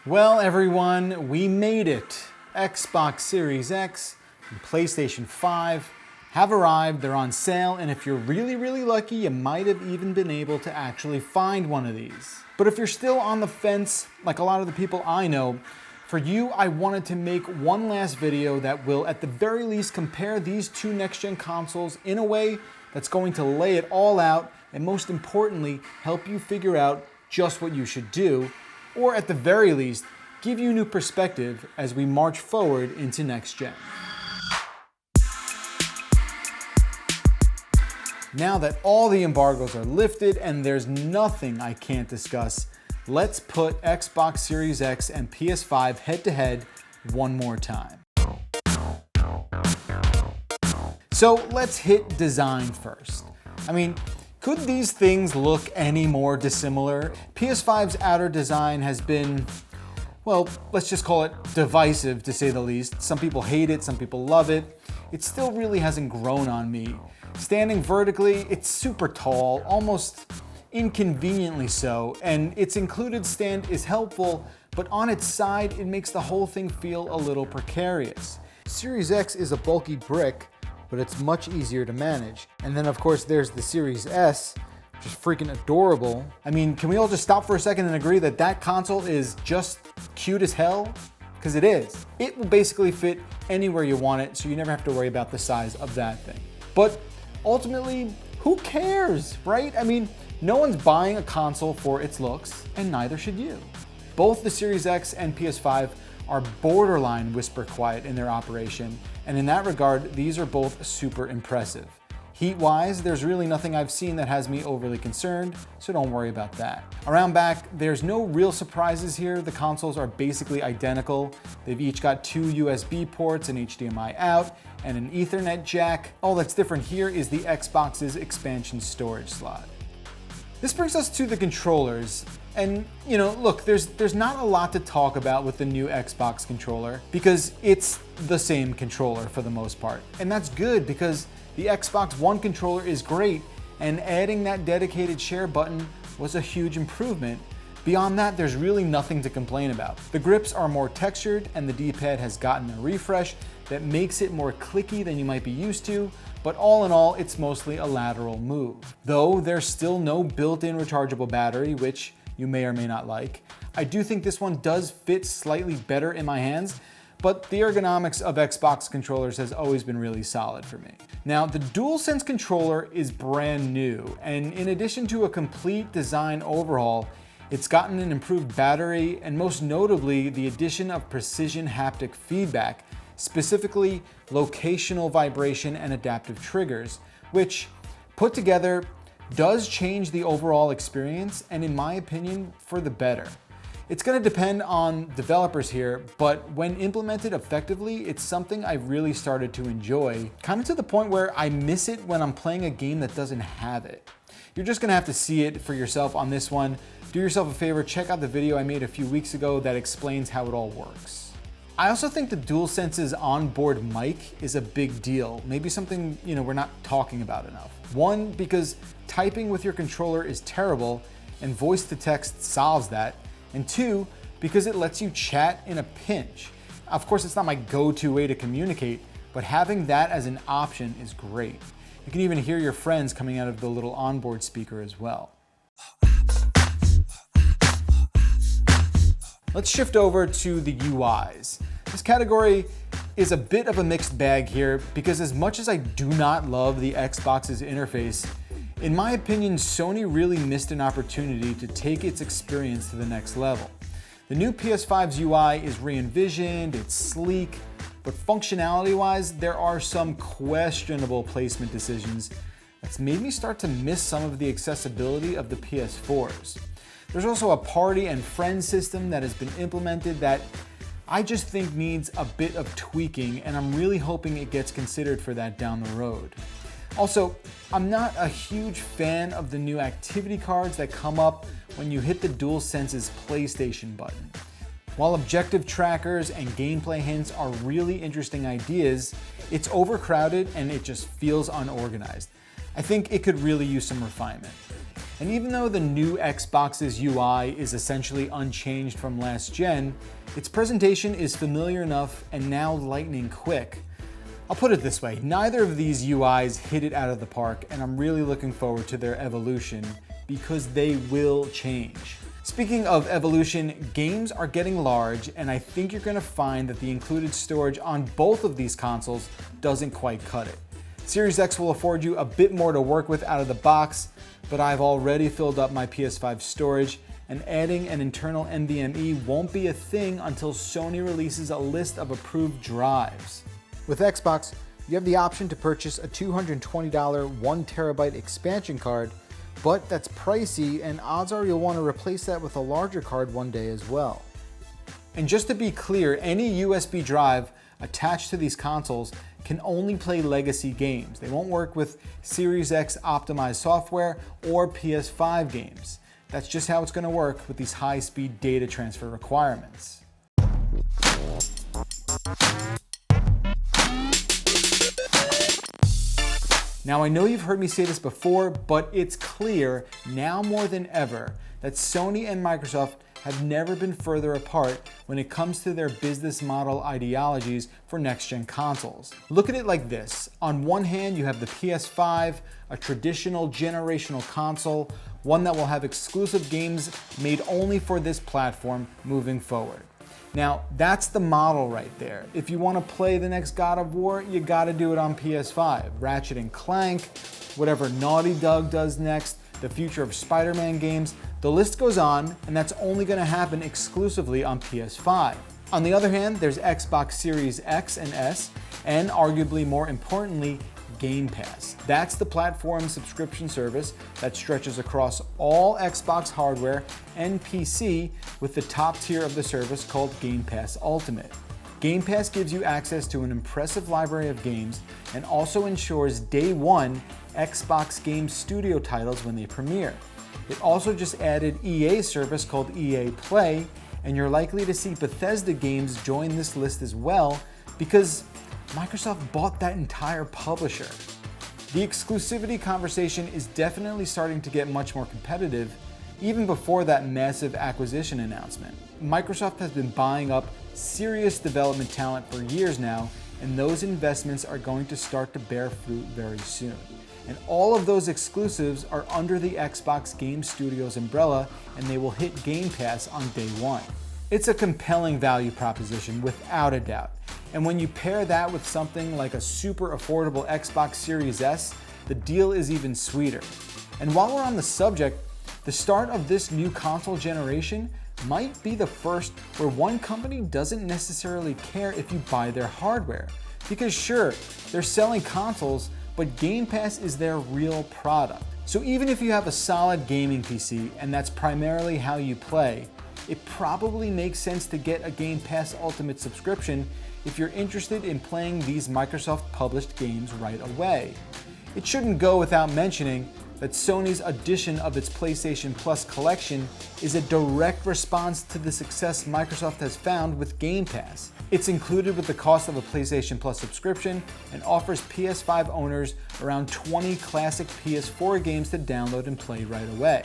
Well, everyone, we made it. Xbox Series X and PlayStation 5 have arrived. They're on sale, and if you're really lucky, you might have even been able to actually find one of these. But if you're still on the fence, like a lot of the people I know, for you, I wanted to make one last video that will, at the very least, compare these two next-gen consoles in a way that's going to lay it all out, and most importantly, help you figure out just what you should do, or at the very least, give you new perspective as we march forward into next gen. Now that all the embargoes are lifted and there's nothing I can't discuss, let's put Xbox Series X and PS5 head to head one more time. So let's hit design first. I mean, could these things look any more dissimilar? PS5's outer design has been, well, let's just call it divisive to say the least. Some people hate it, some people love it. It still really hasn't grown on me. Standing vertically, it's super tall, almost inconveniently so, and its included stand is helpful, but on its side, it makes the whole thing feel a little precarious. Series X is a bulky brick, but it's much easier to manage. And then of course there's the Series S, which is freaking adorable. I mean, can we all just stop for a second and agree that that console is just cute as hell? Because it is. It will basically fit anywhere you want it, so you never have to worry about the size of that thing. But ultimately, who cares, right? I mean, no one's buying a console for its looks, and neither should you. Both the Series X and PS5 are borderline whisper quiet in their operation, and in that regard, these are both super impressive. Heat-wise, there's really nothing I've seen that has me overly concerned, so don't worry about that. Around back, there's no real surprises here. The consoles are basically identical. They've each got two USB ports, an HDMI out, and an Ethernet jack. All that's different here is the Xbox's expansion storage slot. This brings us to the controllers. And, you know, look, there's not a lot to talk about with the new Xbox controller because it's the same controller for the most part. And that's good because the Xbox One controller is great, and adding that dedicated share button was a huge improvement. Beyond that, there's really nothing to complain about. The grips are more textured, and the D-pad has gotten a refresh that makes it more clicky than you might be used to, but all in all, it's mostly a lateral move. Though there's still no built-in rechargeable battery, which you may or may not like. I do think this one does fit slightly better in my hands, but the ergonomics of Xbox controllers has always been really solid for me. Now, the DualSense controller is brand new, and in addition to a complete design overhaul, it's gotten an improved battery, and most notably, the addition of precision haptic feedback, specifically locational vibration and adaptive triggers, which, put together, does change the overall experience, and in my opinion, for the better. It's going to depend on developers here, but when implemented effectively, it's something I've really started to enjoy, kind of to the point where I miss it when I'm playing a game that doesn't have it. You're just going to have to see it for yourself on this one. Do yourself a favor, check out the video I made a few weeks ago that explains how it all works. I also think the DualSense's onboard mic is a big deal, maybe something we're not talking about enough. One, because typing with your controller is terrible, and voice to text solves that. And two, because it lets you chat in a pinch. Of course, it's not my go-to way to communicate, but having that as an option is great. You can even hear your friends coming out of the little onboard speaker as well. Let's shift over to the UIs. This category is a bit of a mixed bag here because as much as I do not love the Xbox's interface, in my opinion, Sony really missed an opportunity to take its experience to the next level. The new PS5's UI is re-envisioned, it's sleek, but functionality-wise, there are some questionable placement decisions that's made me start to miss some of the accessibility of the PS4's. There's also a party and friends system that has been implemented that I just think needs a bit of tweaking, and I'm really hoping it gets considered for that down the road. Also, I'm not a huge fan of the new activity cards that come up when you hit the DualSense's PlayStation button. While objective trackers and gameplay hints are really interesting ideas, it's overcrowded and it just feels unorganized. I think it could really use some refinement. And even though the new Xbox's UI is essentially unchanged from last gen, its presentation is familiar enough and now lightning quick. I'll put it this way, neither of these UIs hit it out of the park, and I'm really looking forward to their evolution because they will change. Speaking of evolution, games are getting large, and I think you're going to find that the included storage on both of these consoles doesn't quite cut it. Series X will afford you a bit more to work with out of the box, but I've already filled up my PS5 storage, and adding an internal NVMe won't be a thing until Sony releases a list of approved drives. With Xbox, you have the option to purchase a $220 1TB expansion card, but that's pricey, and odds are you'll want to replace that with a larger card one day as well. And just to be clear, any USB drive attached to these consoles can only play legacy games. They won't work with Series X optimized software or PS5 games. That's just how it's going to work with these high-speed data transfer requirements. Now, I know you've heard me say this before, but it's clear now more than ever that Sony and Microsoft have never been further apart when it comes to their business model ideologies for next-gen consoles. Look at it like this. On one hand, you have the PS5, a traditional generational console, one that will have exclusive games made only for this platform moving forward. Now, that's the model right there. If you want to play the next God of War, you gotta do it on PS5. Ratchet and Clank, whatever Naughty Dog does next, the future of Spider-Man games, the list goes on, and that's only gonna happen exclusively on PS5. On the other hand, there's Xbox Series X and S, and arguably more importantly, Game Pass. That's the platform subscription service that stretches across all Xbox hardware and PC, with the top tier of the service called Game Pass Ultimate. Game Pass gives you access to an impressive library of games and also ensures day one Xbox Game Studio titles when they premiere. It also just added EA's service called EA Play, and you're likely to see Bethesda games join this list as well because Microsoft bought that entire publisher. The exclusivity conversation is definitely starting to get much more competitive, even before that massive acquisition announcement. Microsoft has been buying up serious development talent for years now, and those investments are going to start to bear fruit very soon. And all of those exclusives are under the Xbox Game Studios umbrella, and they will hit Game Pass on day one. It's a compelling value proposition without a doubt. And when you pair that with something like a super affordable Xbox Series S, the deal is even sweeter. And while we're on the subject, the start of this new console generation might be the first where one company doesn't necessarily care if you buy their hardware. Because sure, they're selling consoles, but Game Pass is their real product. So even if you have a solid gaming PC and that's primarily how you play, it probably makes sense to get a Game Pass Ultimate subscription if you're interested in playing these Microsoft published games right away. It shouldn't go without mentioning that Sony's addition of its PlayStation Plus collection is a direct response to the success Microsoft has found with Game Pass. It's included with the cost of a PlayStation Plus subscription and offers PS5 owners around 20 classic PS4 games to download and play right away.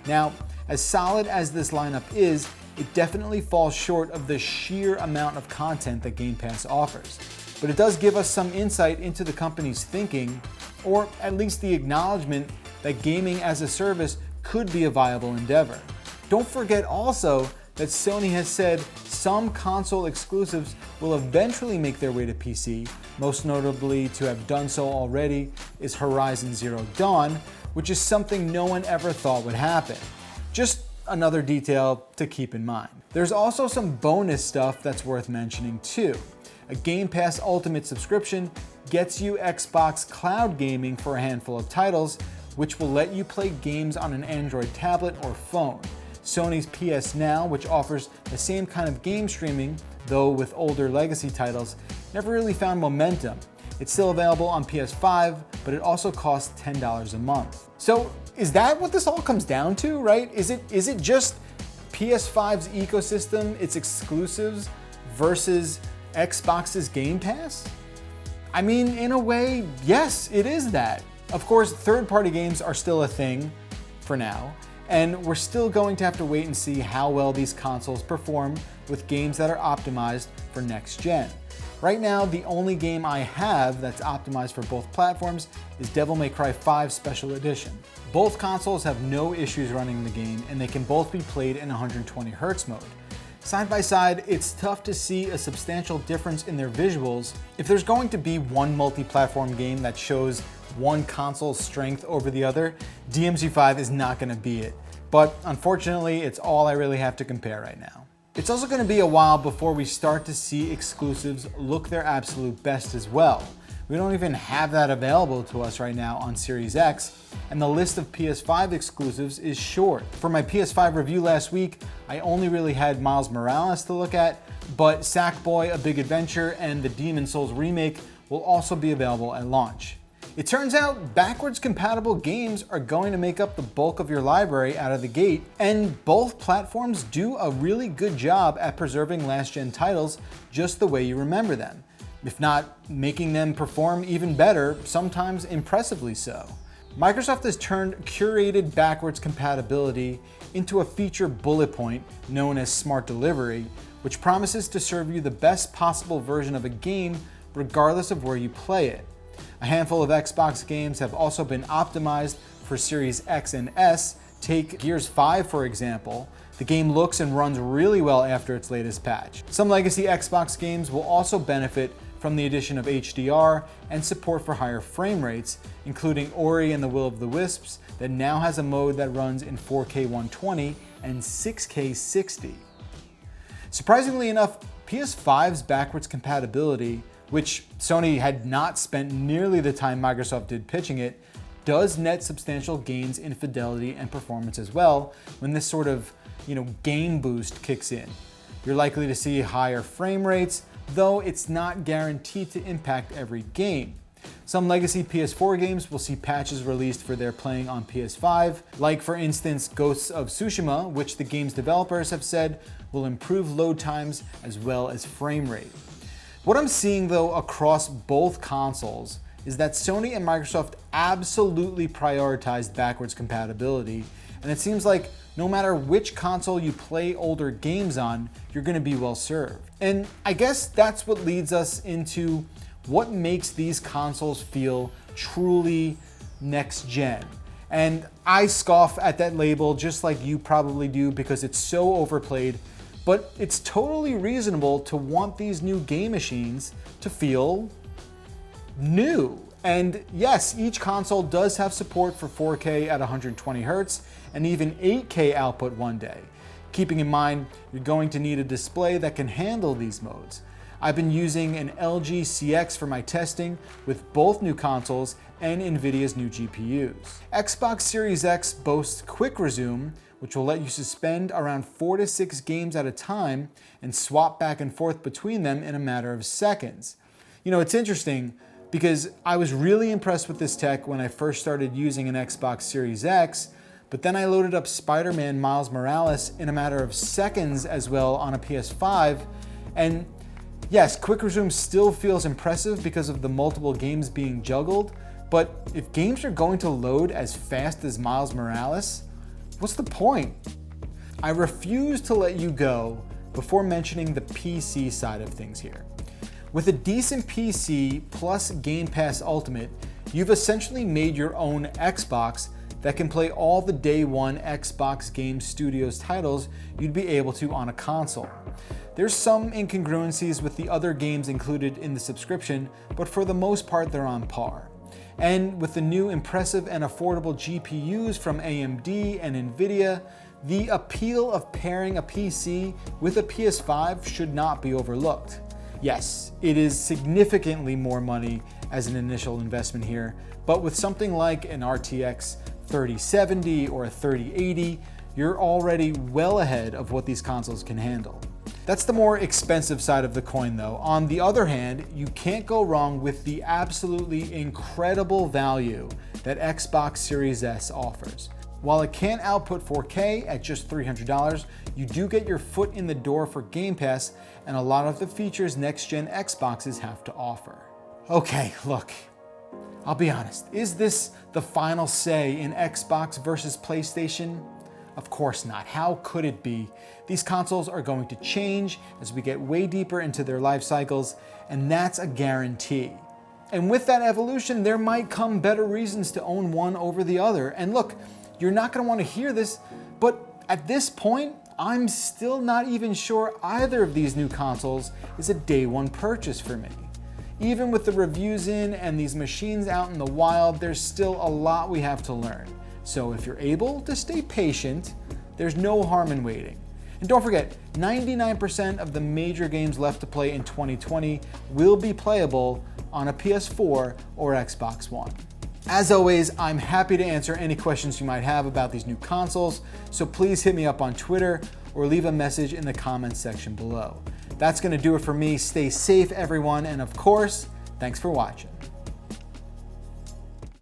Now, as solid as this lineup is, it definitely falls short of the sheer amount of content that Game Pass offers. But it does give us some insight into the company's thinking, or at least the acknowledgement that gaming as a service could be a viable endeavor. Don't forget also that Sony has said some console exclusives will eventually make their way to PC. Most notably to have done so already is Horizon Zero Dawn, which is something no one ever thought would happen. Just another detail to keep in mind. There's also some bonus stuff that's worth mentioning too. A Game Pass Ultimate subscription gets you Xbox Cloud Gaming for a handful of titles, which will let you play games on an Android tablet or phone. Sony's PS Now, which offers the same kind of game streaming, though with older legacy titles, never really found momentum. It's still available on PS5, but it also costs $10 a month. So is that what this all comes down to, right? Is it just PS5's ecosystem, its exclusives, versus Xbox's Game Pass? I mean, in a way, yes, it is that. Of course, third-party games are still a thing. For for now, and we're still going to have to wait and see how well these consoles perform with games that are optimized for next gen. Right now, the only game I have that's optimized for both platforms is Devil May Cry 5 Special Edition. Both consoles have no issues running the game, and they can both be played in 120Hz mode. Side by side, it's tough to see a substantial difference in their visuals. If there's going to be one multi-platform game that shows one console's strength over the other, DMC5 is not going to be it. But unfortunately, it's all I really have to compare right now. It's also going to be a while before we start to see exclusives look their absolute best as well. We don't even have that available to us right now on Series X, and the list of PS5 exclusives is short. For my PS5 review last week, I only really had Miles Morales to look at, but Sackboy: A Big Adventure and the Demon's Souls remake will also be available at launch. It turns out backwards compatible games are going to make up the bulk of your library out of the gate, and both platforms do a really good job at preserving last-gen titles just the way you remember them, if not making them perform even better, sometimes impressively so. Microsoft has turned curated backwards compatibility into a feature bullet point known as Smart Delivery, which promises to serve you the best possible version of a game regardless of where you play it. A handful of Xbox games have also been optimized for Series X and S. Take Gears 5 for example. The game looks and runs really well after its latest patch. Some legacy Xbox games will also benefit from the addition of HDR and support for higher frame rates, including Ori and the Will of the Wisps that now has a mode that runs in 4K 120 and 6K 60. Surprisingly enough, PS5's backwards compatibility, which Sony had not spent nearly the time Microsoft did pitching it, does net substantial gains in fidelity and performance as well when this sort of, game boost kicks in. You're likely to see higher frame rates, though it's not guaranteed to impact every game. Some legacy PS4 games will see patches released for their playing on PS5, like for instance Ghosts of Tsushima, which the game's developers have said will improve load times as well as frame rate. What I'm seeing though across both consoles is that Sony and Microsoft absolutely prioritized backwards compatibility, and it seems like no matter which console you play older games on, you're going to be well served. And I guess that's what leads us into what makes these consoles feel truly next gen. And I scoff at that label just like you probably do because it's so overplayed, but it's totally reasonable to want these new game machines to feel new. And yes, each console does have support for 4K at 120Hz and even 8K output one day. Keeping in mind, you're going to need a display that can handle these modes. I've been using an LG CX for my testing with both new consoles and Nvidia's new GPUs. Xbox Series X boasts Quick Resume, which will let you suspend around 4 to 6 games at a time and swap back and forth between them in a matter of seconds. It's interesting because I was really impressed with this tech when I first started using an Xbox Series X, but then I loaded up Spider-Man Miles Morales in a matter of seconds as well on a PS5, and yes, Quick Resume still feels impressive because of the multiple games being juggled, but if games are going to load as fast as Miles Morales, what's the point? I refuse to let you go before mentioning the PC side of things here. With a decent PC plus Game Pass Ultimate, you've essentially made your own Xbox that can play all the day one Xbox Game Studios titles you'd be able to on a console. There's some incongruencies with the other games included in the subscription, but for the most part they're on par. And with the new impressive and affordable GPUs from AMD and Nvidia, the appeal of pairing a PC with a PS5 should not be overlooked. Yes, it is significantly more money as an initial investment here, but with something like an RTX 3070 or a 3080, you're already well ahead of what these consoles can handle. That's the more expensive side of the coin though. On the other hand, you can't go wrong with the absolutely incredible value that Xbox Series S offers. While it can't output 4K at just $300, you do get your foot in the door for Game Pass and a lot of the features next-gen Xboxes have to offer. Okay, look, I'll be honest, is this the final say in Xbox versus PlayStation? Of course not. How could it be? These consoles are going to change as we get way deeper into their life cycles, and that's a guarantee. And with that evolution, there might come better reasons to own one over the other. And look, you're not going to want to hear this, but at this point, I'm still not even sure either of these new consoles is a day one purchase for me. Even with the reviews in and these machines out in the wild, there's still a lot we have to learn. So if you're able to stay patient, there's no harm in waiting. And don't forget, 99% of the major games left to play in 2020 will be playable on a PS4 or Xbox One. As always, I'm happy to answer any questions you might have about these new consoles, so please hit me up on Twitter or leave a message in the comments section below. That's going to do it for me. Stay safe, everyone, and of course, thanks for watching.